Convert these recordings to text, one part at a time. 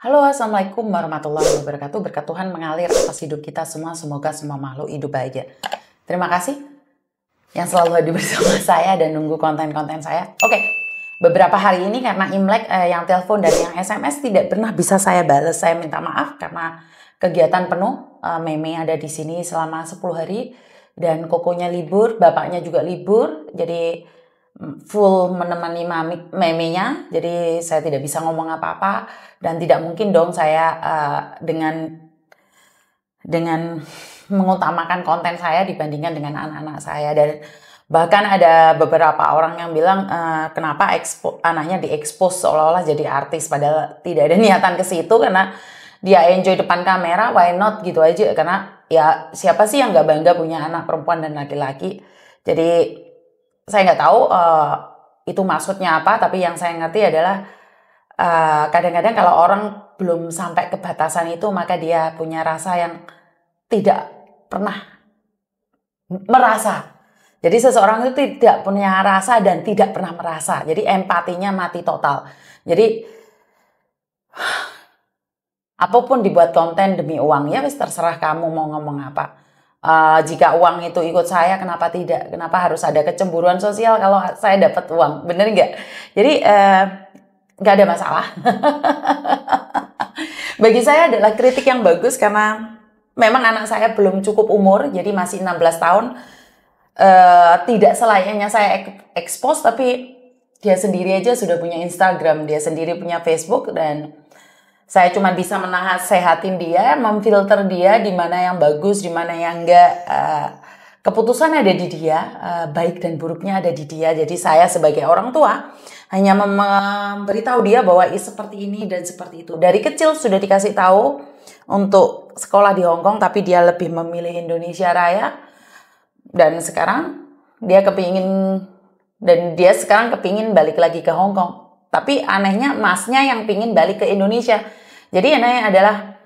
Halo, Assalamualaikum warahmatullahi wabarakatuh. Berkat Tuhan mengalir atas hidup kita semua. Semoga semua makhluk hidup bahagia. Terima kasih yang selalu hadir bersama saya dan nunggu konten-konten saya. Oke, beberapa hari ini karena Imlek yang telepon dan yang SMS tidak pernah bisa saya balas. Saya minta maaf karena kegiatan penuh. Meme ada di sini selama 10 hari dan kokonya libur, bapaknya juga libur. Jadi full menemani memenya, jadi saya tidak bisa ngomong apa-apa dan tidak mungkin dong saya dengan mengutamakan konten saya dibandingkan dengan anak-anak saya. Dan bahkan ada beberapa orang yang bilang kenapa anaknya diekspos seolah-olah jadi artis, padahal tidak ada niatan ke situ karena dia enjoy depan kamera, why not gitu aja. Karena ya siapa sih yang nggak bangga punya anak perempuan dan laki-laki. Jadi saya nggak tahu itu maksudnya apa, tapi yang saya ngerti adalah kadang-kadang kalau orang belum sampai ke batasan itu, maka dia punya rasa yang tidak pernah merasa. Jadi seseorang itu tidak punya rasa dan tidak pernah merasa. Jadi empatinya mati total. Jadi apapun dibuat konten demi uang, ya wis terserah kamu mau ngomong apa. Jika uang itu ikut saya, kenapa tidak? Kenapa harus ada kecemburuan sosial kalau saya dapat uang? Bener nggak? Jadi nggak ada masalah. Bagi saya adalah kritik yang bagus karena memang anak saya belum cukup umur, jadi masih 16 tahun. Tidak selayaknya saya expose, tapi dia sendiri aja sudah punya Instagram, dia sendiri punya Facebook, dan saya cuma bisa menasehatin dia, memfilter dia di mana yang bagus, di mana yang enggak. Keputusan ada di dia, baik dan buruknya ada di dia. Jadi saya sebagai orang tua hanya memberitahu dia bahwa seperti ini dan seperti itu. Dari kecil sudah dikasih tahu untuk sekolah di Hong Kong, tapi dia lebih memilih Indonesia Raya. Dan sekarang dia sekarang kepingin balik lagi ke Hong Kong. Tapi anehnya masnya yang pingin balik ke Indonesia. Jadi anehnya adalah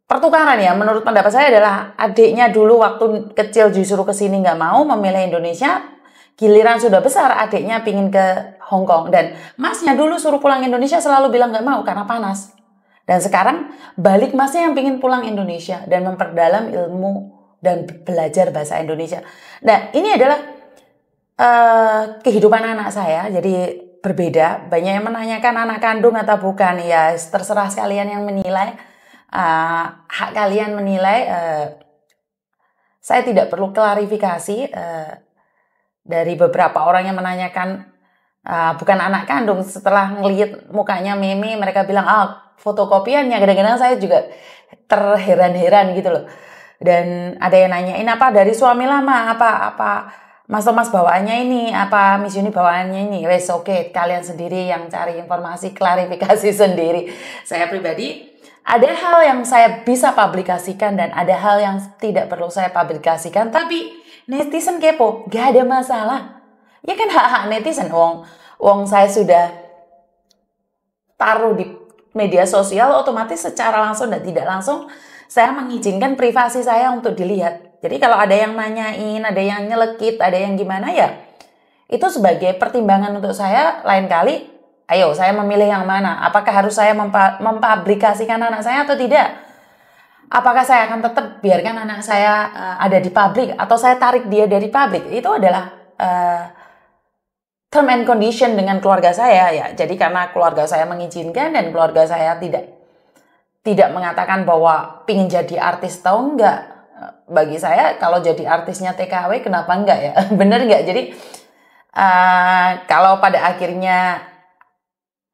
pertukaran ya. Menurut pendapat saya adalah adiknya dulu waktu kecil disuruh ke sini nggak mau, memilih Indonesia. Giliran sudah besar adiknya pingin ke Hong Kong. Dan masnya dulu suruh pulang Indonesia selalu bilang nggak mau karena panas. Dan sekarang balik masnya yang pingin pulang Indonesia dan memperdalam ilmu dan belajar bahasa Indonesia. Nah ini adalah kehidupan anak saya. Jadi berbeda. Banyak yang menanyakan anak kandung atau bukan. Ya terserah sekalian yang menilai. Hak kalian menilai. Saya tidak perlu klarifikasi. Dari beberapa orang yang menanyakan bukan anak kandung. Setelah ngelihat mukanya Meme, mereka bilang fotokopiannya. Kadang-kadang saya juga terheran-heran gitu loh. Dan ada yang nanyain apa dari suami lama, apa Mas Thomas bawaannya ini, apa Miss Yuni bawaannya ini. Wes oke, kalian sendiri yang cari informasi, klarifikasi sendiri. Saya pribadi ada hal yang saya bisa publikasikan dan ada hal yang tidak perlu saya publikasikan. Tapi netizen kepo, gak ada masalah. Ya kan hak-hak netizen. Wong saya sudah taruh di media sosial, otomatis secara langsung dan tidak langsung saya mengizinkan privasi saya untuk dilihat. Jadi kalau ada yang nanyain, ada yang nyelekit, ada yang gimana ya, itu sebagai pertimbangan untuk saya. Lain kali, ayo saya memilih yang mana. Apakah harus saya mempublikasikan anak saya atau tidak? Apakah saya akan tetap biarkan anak saya ada di publik atau saya tarik dia dari publik? Itu adalah term and condition dengan keluarga saya ya. Jadi karena keluarga saya mengizinkan dan keluarga saya tidak mengatakan bahwa pingin jadi artis atau enggak. Bagi saya kalau jadi artisnya TKW kenapa enggak ya? Bener enggak? Jadi kalau pada akhirnya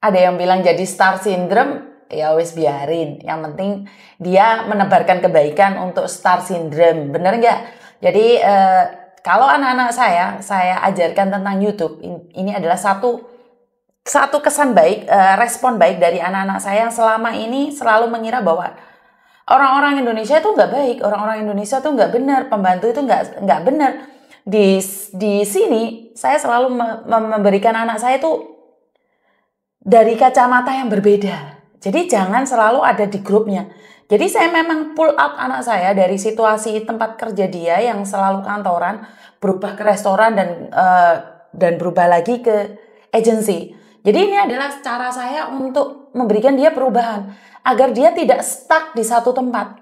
ada yang bilang jadi star syndrome, ya wis biarin. Yang penting dia menebarkan kebaikan untuk star syndrome. Bener enggak? Jadi kalau anak-anak saya ajarkan tentang YouTube, ini adalah satu kesan baik, respon baik dari anak-anak saya yang selama ini selalu mengira bahwa orang-orang Indonesia itu nggak baik, orang-orang Indonesia itu nggak benar, pembantu itu nggak benar. Di sini saya selalu memberikan anak saya itu dari kacamata yang berbeda. Jadi jangan selalu ada di grupnya. Jadi saya memang pull out anak saya dari situasi tempat kerja dia yang selalu kantoran, berubah ke restoran dan berubah lagi ke agency. Jadi ini adalah cara saya untuk untuk memberikan dia perubahan agar dia tidak stuck di satu tempat.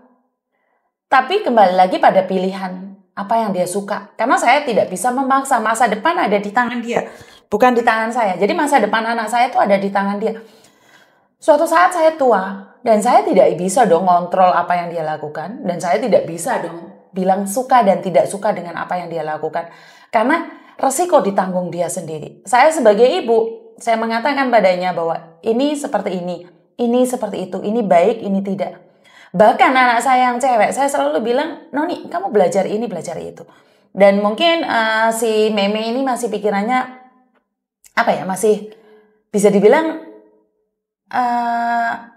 Tapi kembali lagi pada pilihan apa yang dia suka. Karena saya tidak bisa memaksa, masa depan ada di tangan dia, bukan di tangan saya. Jadi masa depan anak saya itu ada di tangan dia. Suatu saat saya tua dan saya tidak bisa dong ngontrol apa yang dia lakukan, dan saya tidak bisa dong bilang suka dan tidak suka dengan apa yang dia lakukan. Karena resiko ditanggung dia sendiri. Saya sebagai ibu, saya mengatakan padanya bahwa ini seperti ini seperti itu, ini baik, ini tidak. Bahkan anak saya yang cewek, saya selalu bilang, Noni, kamu belajar ini, belajar itu. Dan mungkin si Meme ini masih pikirannya, apa ya, masih bisa dibilang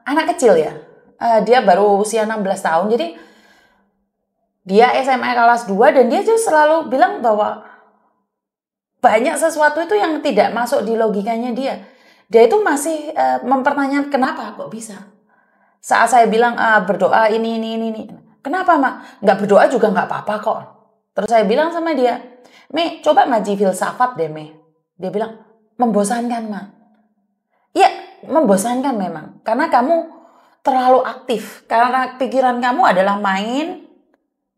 anak kecil ya. Dia baru usia 16 tahun, jadi dia SMA kelas 2 dan dia just selalu bilang bahwa banyak sesuatu itu yang tidak masuk di logikanya dia. Dia itu masih mempertanyakan kenapa kok bisa. Saat saya bilang berdoa ini. Kenapa, Mak? Nggak berdoa juga nggak apa-apa kok. Terus saya bilang sama dia, Me, coba ngaji filsafat deh, Me. Dia bilang, membosankan, Mak. Iya, membosankan memang. Karena kamu terlalu aktif. Karena pikiran kamu adalah main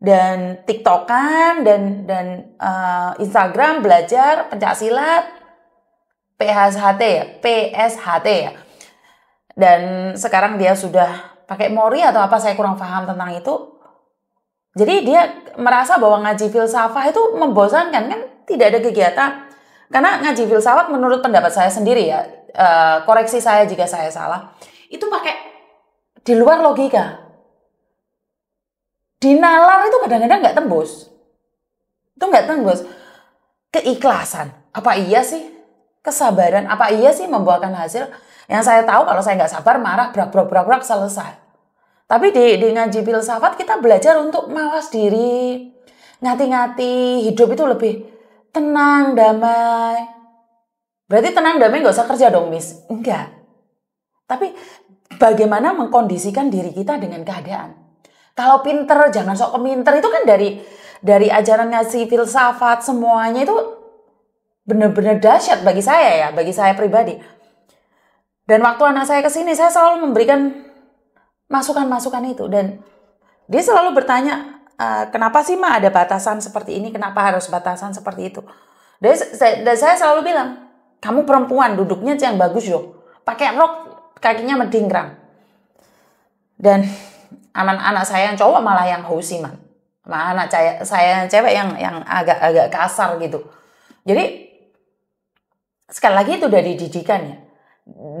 dan TikTokan dan Instagram, belajar, pencaksilat, PSHT ya. Dan sekarang dia sudah pakai Mori atau apa, saya kurang paham tentang itu. Jadi dia merasa bahwa ngaji filsafat itu membosankan, kan tidak ada kegiatan. Karena ngaji filsafat menurut pendapat saya sendiri ya, koreksi saya jika saya salah, itu pakai di luar logika. Di nalar itu kadang-kadang nggak tembus. Itu nggak tembus. Keikhlasan, apa iya sih? Kesabaran, apa iya sih membuahkan hasil? Yang saya tahu kalau saya nggak sabar, marah, brak, selesai. Tapi di ngaji filsafat kita belajar untuk mawas diri, ngati-ngati, hidup itu lebih tenang, damai. Berarti tenang, damai nggak usah kerja dong, Miss? Enggak. Tapi bagaimana mengkondisikan diri kita dengan keadaan. Kalau pinter, jangan sok keminter, itu kan dari ajaran ngaji filsafat, semuanya itu benar-benar dahsyat bagi saya ya, bagi saya pribadi. Dan waktu anak saya kesini, saya selalu memberikan masukan-masukan itu. Dan dia selalu bertanya, kenapa sih, Ma, ada batasan seperti ini? Kenapa harus batasan seperti itu? Dan saya selalu bilang, kamu perempuan, duduknya yang bagus dong. Pakai rok, kakinya medingkrang. Dan anak-anak saya yang cowok malah yang husiman. Anak saya yang cewek yang agak kasar gitu. Jadi, sekali lagi itu dari didikannya.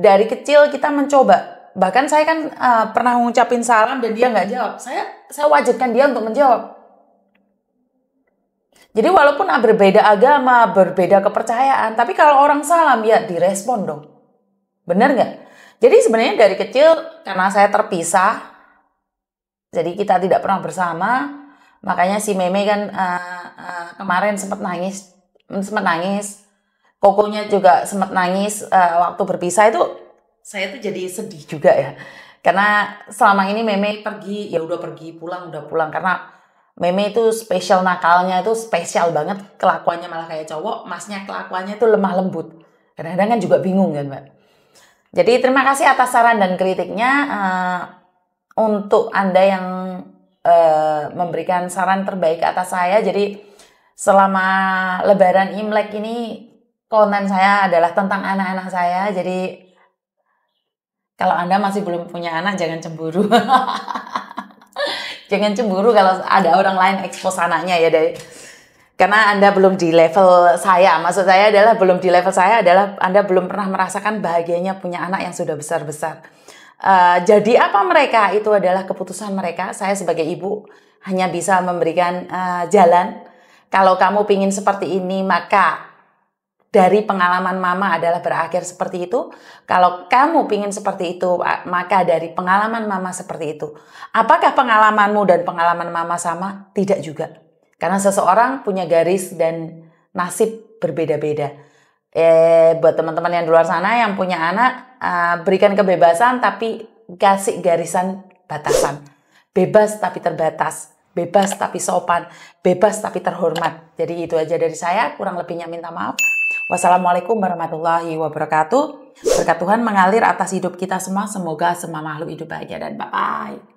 Dari kecil kita mencoba. Bahkan saya kan pernah ngucapin salam dan dia nggak jawab. Saya wajibkan dia untuk menjawab. Jadi walaupun berbeda agama, berbeda kepercayaan, tapi kalau orang salam ya direspon dong. Bener nggak? Jadi sebenarnya dari kecil karena saya terpisah, jadi kita tidak pernah bersama. Makanya si Meme kan kemarin sempat nangis. Kokonya juga sempat nangis waktu berpisah. Itu saya tuh jadi sedih juga ya. Karena selama ini Meme pergi, ya udah pergi, pulang. Karena Meme itu spesial, nakalnya itu spesial banget. Kelakuannya malah kayak cowok, masnya kelakuannya itu lemah lembut. Kadang-kadang kan juga bingung kan, Mbak. Jadi terima kasih atas saran dan kritiknya. Untuk Anda yang memberikan saran terbaik atas saya. Jadi selama Lebaran Imlek ini konten saya adalah tentang anak-anak saya. Jadi kalau Anda masih belum punya anak, jangan cemburu. Jangan cemburu kalau ada orang lain expose anaknya ya. Karena Anda belum di level saya. Maksud saya adalah belum di level saya adalah Anda belum pernah merasakan bahagianya punya anak yang sudah besar-besar. Jadi apa mereka? Itu adalah keputusan mereka. Saya sebagai ibu hanya bisa memberikan jalan. Kalau kamu pingin seperti ini, maka dari pengalaman mama adalah berakhir seperti itu. Kalau kamu pingin seperti itu, maka dari pengalaman mama seperti itu. Apakah pengalamanmu dan pengalaman mama sama? Tidak juga. Karena seseorang punya garis dan nasib berbeda-beda. Buat teman-teman yang di luar sana yang punya anak, berikan kebebasan tapi kasih garisan batasan. Bebas tapi terbatas. Bebas tapi sopan. Bebas tapi terhormat. Jadi itu aja dari saya. Kurang lebihnya minta maaf. Wassalamualaikum warahmatullahi wabarakatuh. Berkat Tuhan mengalir atas hidup kita semua. Semoga semua makhluk hidup bahagia dan bye-bye.